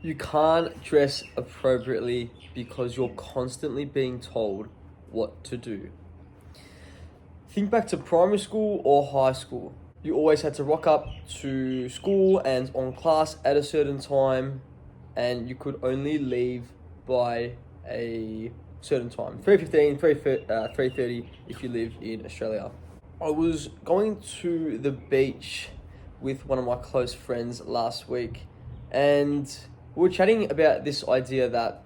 You can't dress appropriately because you're constantly being told what to do. Think back to primary school or high school. You always had to rock up to school and on class at a certain time, and you could only leave by a certain time, 3:15, 3:30 if you live in Australia. I was going to the beach with one of my close friends last week, and we were chatting about this idea that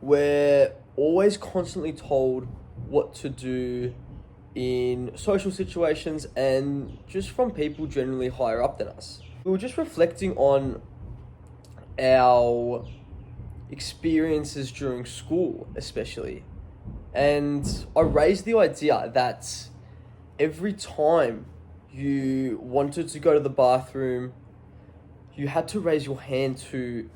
we're always constantly told what to do in social situations and just from people generally higher up than us. We were just reflecting on our experiences during school, especially. And I raised the idea that every time you wanted to go to the bathroom, you had to raise your hand to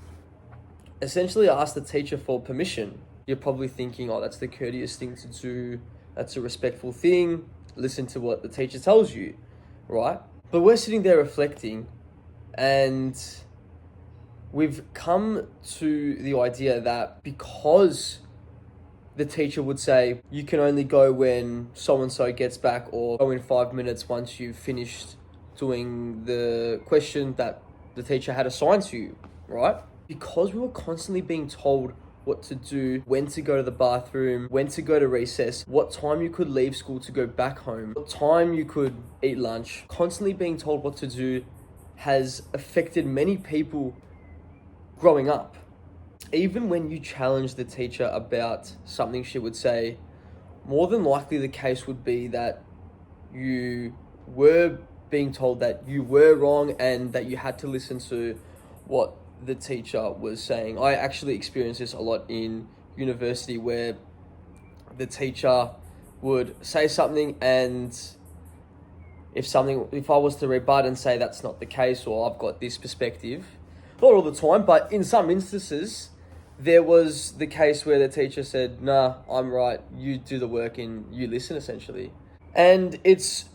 essentially ask the teacher for permission. You're probably thinking, oh, that's the courteous thing to do. That's a respectful thing. Listen to what the teacher tells you, right? But we're sitting there reflecting, and we've come to the idea that because the teacher would say, you can only go when so-and-so gets back, or go in 5 minutes once you've finished doing the question that the teacher had assigned to you, right? Because we were constantly being told what to do, when to go to the bathroom, when to go to recess, what time you could leave school to go back home, what time you could eat lunch, constantly being told what to do has affected many people growing up. Even when you challenge the teacher about something, she would say, more than likely the case would be that you were being told that you were wrong and that you had to listen to what the teacher was saying. I actually experienced this a lot in university, where the teacher would say something, and if I was to rebut and say that's not the case, or I've got this perspective, not all the time, but in some instances, there was the case where the teacher said, nah, I'm right, you do the work and you listen, essentially. And it's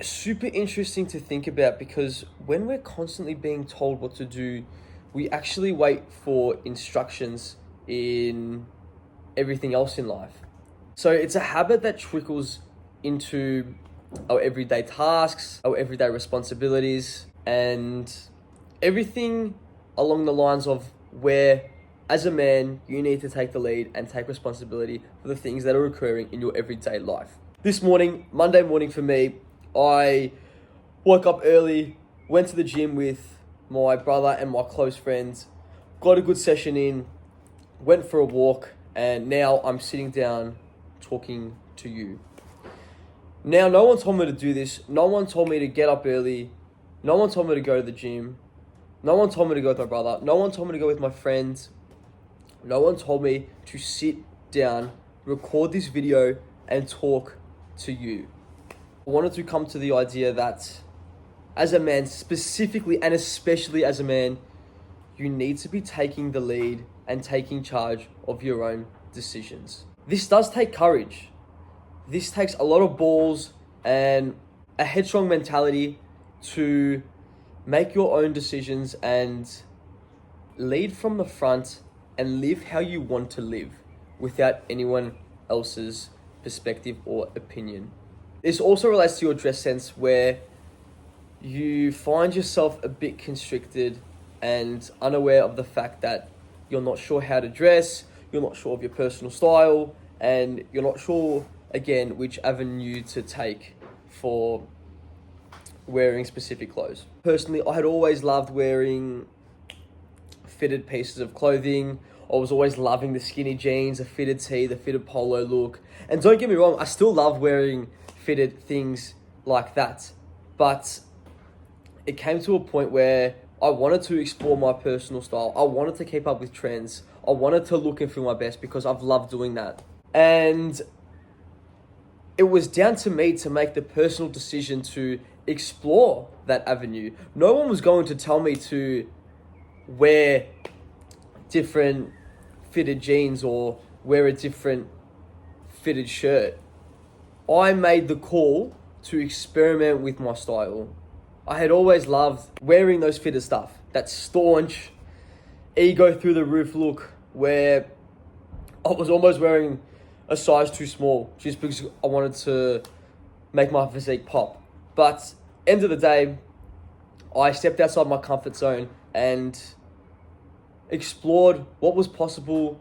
super interesting to think about, because when we're constantly being told what to do, we actually wait for instructions in everything else in life. So it's a habit that trickles into our everyday tasks, our everyday responsibilities, and everything along the lines of where, as a man, you need to take the lead and take responsibility for the things that are occurring in your everyday life. This morning, Monday morning for me, I woke up early, went to the gym with my brother and my close friends, got a good session in, went for a walk, and now I'm sitting down talking to you. Now, no one told me to do this. No one told me to get up early. No one told me to go to the gym. No one told me to go with my brother. No one told me to go with my friends. No one told me to sit down, record this video, and talk to you. I wanted to come to the idea that as a man, specifically and especially as a man, you need to be taking the lead and taking charge of your own decisions. This does take courage. This takes a lot of balls and a headstrong mentality to make your own decisions and lead from the front and live how you want to live without anyone else's perspective or opinion. This also relates to your dress sense, where you find yourself a bit constricted and unaware of the fact that you're not sure how to dress, you're not sure of your personal style, and you're not sure, again, which avenue to take for wearing specific clothes. Personally, I had always loved wearing fitted pieces of clothing. I was always loving the skinny jeans, the fitted tee, the fitted polo look. And don't get me wrong, I still love wearing fitted things like that. But it came to a point where I wanted to explore my personal style. I wanted to keep up with trends. I wanted to look and feel my best because I've loved doing that. And it was down to me to make the personal decision to explore that avenue. No one was going to tell me to wear different fitted jeans or wear a different fitted shirt. I made the call to experiment with my style. I had always loved wearing those fitted stuff, that staunch, ego through the roof look where I was almost wearing a size too small just because I wanted to make my physique pop. But end of the day, I stepped outside my comfort zone and explored what was possible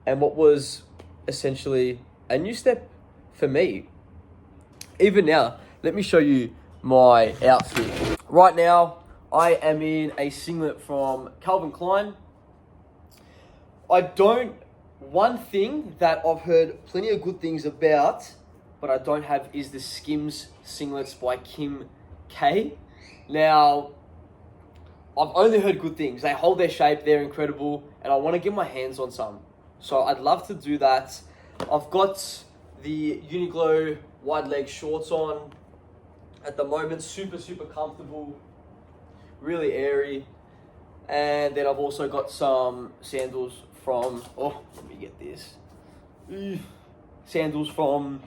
and what was essentially a new step for me. Even now, let me show you my outfit. Right now, I am in a singlet from Calvin Klein. One thing that I've heard plenty of good things about, but I don't have, is the Skims singlets by Kim K. Now, I've only heard good things. They hold their shape, they're incredible, and I want to get my hands on some. So I'd love to do that. I've got the Uniqlo wide leg shorts on at the moment, super comfortable, really airy. And then I've also got some sandals from, let me get this. Sandals from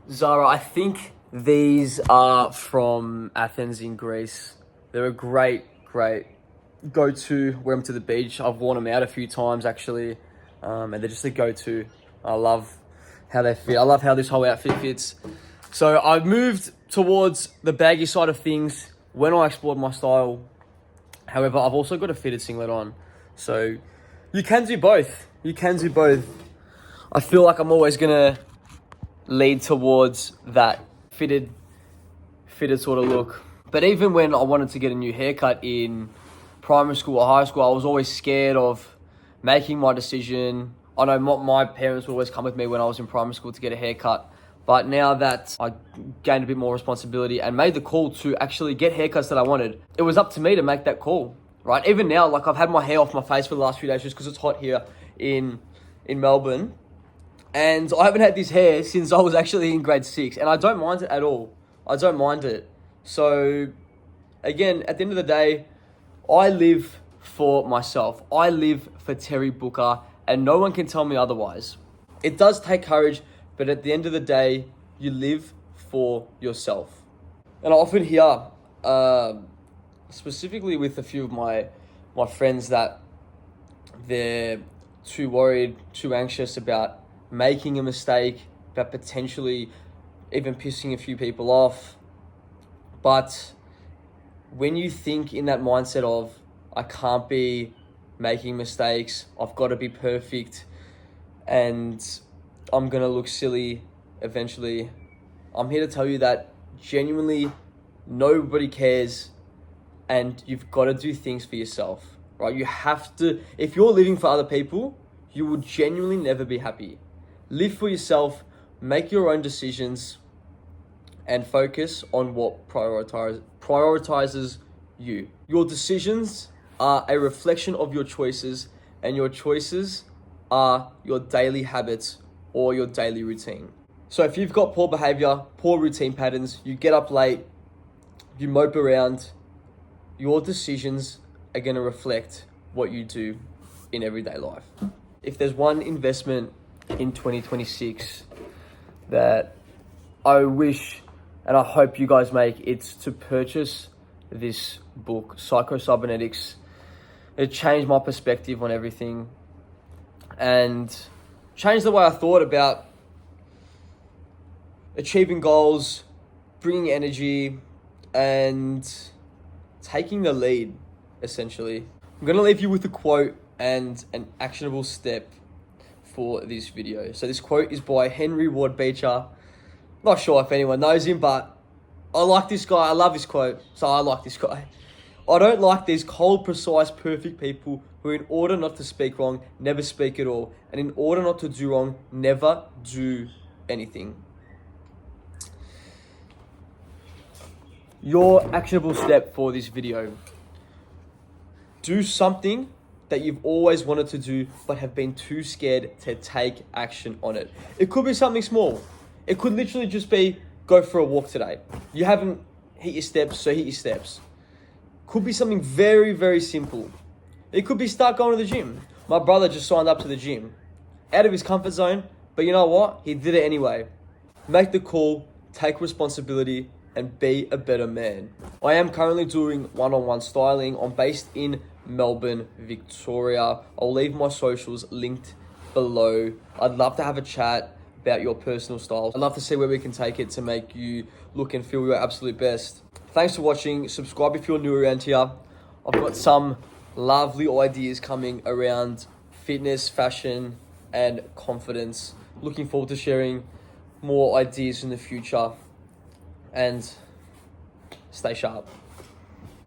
Zara. I think these are from Athens in Greece. They're a great go-to. Wear them to the beach. I've worn them out a few times actually. And they're just a go-to. I love how they fit. I love how this whole outfit fits. So I moved towards the baggy side of things when I explored my style. However, I've also got a fitted singlet on. So you can do both. I feel like I'm always gonna lead towards that fitted sort of look. But even when I wanted to get a new haircut in primary school or high school, I was always scared of making my decision. I know my parents would always come with me when I was in primary school to get a haircut. But now that I gained a bit more responsibility and made the call to actually get haircuts that I wanted, it was up to me to make that call, right? Even now, like, I've had my hair off my face for the last few days just because it's hot here in Melbourne. And I haven't had this hair since I was actually in grade 6. And I don't mind it at all. I don't mind it. So, again, at the end of the day, I live for myself. I live for Terry Booker. And no one can tell me otherwise. It does take courage, but at the end of the day, you live for yourself. And I often hear, specifically with a few of my friends, that they're too worried, too anxious about making a mistake, about potentially even pissing a few people off. But when you think in that mindset of, I can't be making mistakes, I've got to be perfect, and I'm going to look silly eventually, I'm here to tell you that genuinely nobody cares, and you've got to do things for yourself, right? You have to. If you're living for other people, you will genuinely never be happy. Live for yourself, make your own decisions, and focus on what prioritizes you. Your decisions are a reflection of your choices, and your choices are your daily habits or your daily routine. So if you've got poor behavior, poor routine patterns, you get up late, you mope around, your decisions are going to reflect what you do in everyday life. If there's one investment in 2026 that I wish and I hope you guys make, it's to purchase this book, Psycho Cybernetics. It changed my perspective on everything and changed the way I thought about achieving goals, bringing energy, and taking the lead, essentially. I'm going to leave you with a quote and an actionable step for this video. So this quote is by Henry Ward Beecher. Not sure if anyone knows him, but I like this guy. I love this quote, so I like this guy. I don't like these cold, precise, perfect people who, in order not to speak wrong, never speak at all. And in order not to do wrong, never do anything. Your actionable step for this video. Do something that you've always wanted to do, but have been too scared to take action on it. It could be something small. It could literally just be, go for a walk today. You haven't hit your steps, so hit your steps. Could be something very, very simple. It could be start going to the gym. My brother just signed up to the gym. Out of his comfort zone, but you know what? He did it anyway. Make the call, take responsibility, and be a better man. I am currently doing one-on-one styling. I'm based in Melbourne, Victoria. I'll leave my socials linked below. I'd love to have a chat about your personal style. I'd love to see where we can take it to make you look and feel your absolute best. Thanks for watching. Subscribe if you're new around here. I've got some lovely ideas coming around fitness, fashion, and confidence. Looking forward to sharing more ideas in the future. And stay sharp.